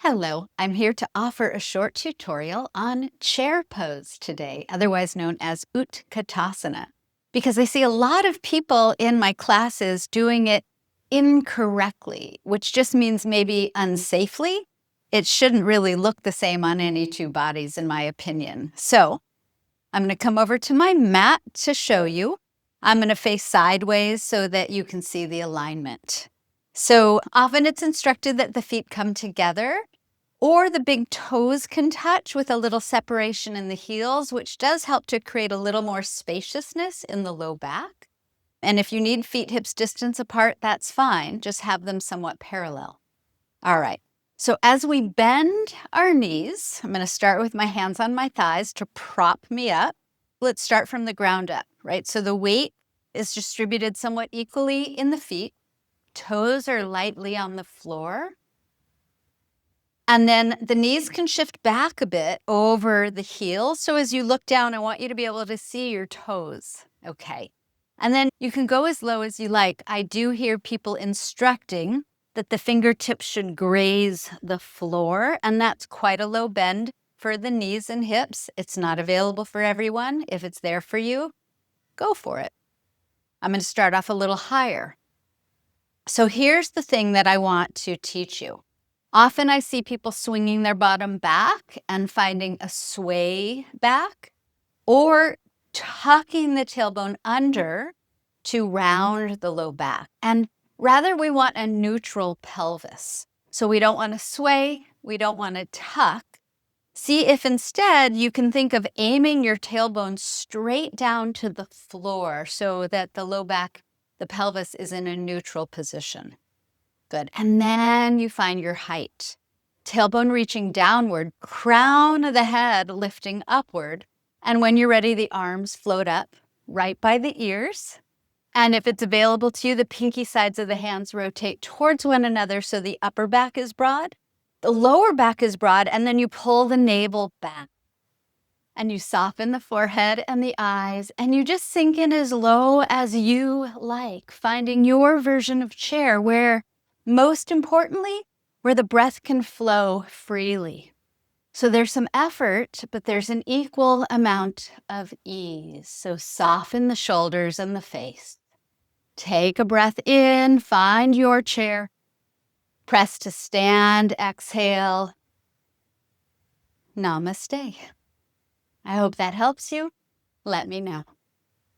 Hello, I'm here to offer a short tutorial on chair pose today, otherwise known as Utkatasana, because I see a lot of people in my classes doing it incorrectly, which just means maybe unsafely. It shouldn't really look the same on any two bodies, in my opinion. So I'm going to come over to my mat to show you. I'm going to face sideways so that you can see the alignment. So often it's instructed that the feet come together or the big toes can touch with a little separation in the heels, which does help to create a little more spaciousness in the low back. And if you need feet hips distance apart, that's fine. Just have them somewhat parallel. All right. So as we bend our knees, I'm going to start with my hands on my thighs to prop me up. Let's start from the ground up, right? So the weight is distributed somewhat equally in the feet. Toes are lightly on the floor. And then the knees can shift back a bit over the heels. So as you look down, I want you to be able to see your toes. Okay. And then you can go as low as you like. I do hear people instructing that the fingertips should graze the floor, and that's quite a low bend for the knees and hips. It's not available for everyone. If it's there for you, go for it. I'm going to start off a little higher. So here's the thing that I want to teach you. Often I see people swinging their bottom back and finding a sway back, or tucking the tailbone under to round the low back. And rather, we want a neutral pelvis. So we don't want to sway, we don't want to tuck. See if instead you can think of aiming your tailbone straight down to the floor so that the low back, the pelvis, is in a neutral position. Good. And then you find your height. Tailbone reaching downward, crown of the head lifting upward. And when you're ready, the arms float up right by the ears. And if it's available to you, the pinky sides of the hands rotate towards one another so the upper back is broad, the lower back is broad, and then you pull the navel back. And you soften the forehead and the eyes, and you just sink in as low as you like, finding your version of chair where, most importantly, where the breath can flow freely. So there's some effort, but there's an equal amount of ease. So soften the shoulders and the face. Take a breath in, find your chair. Press to stand, exhale. Namaste. I hope that helps you. Let me know.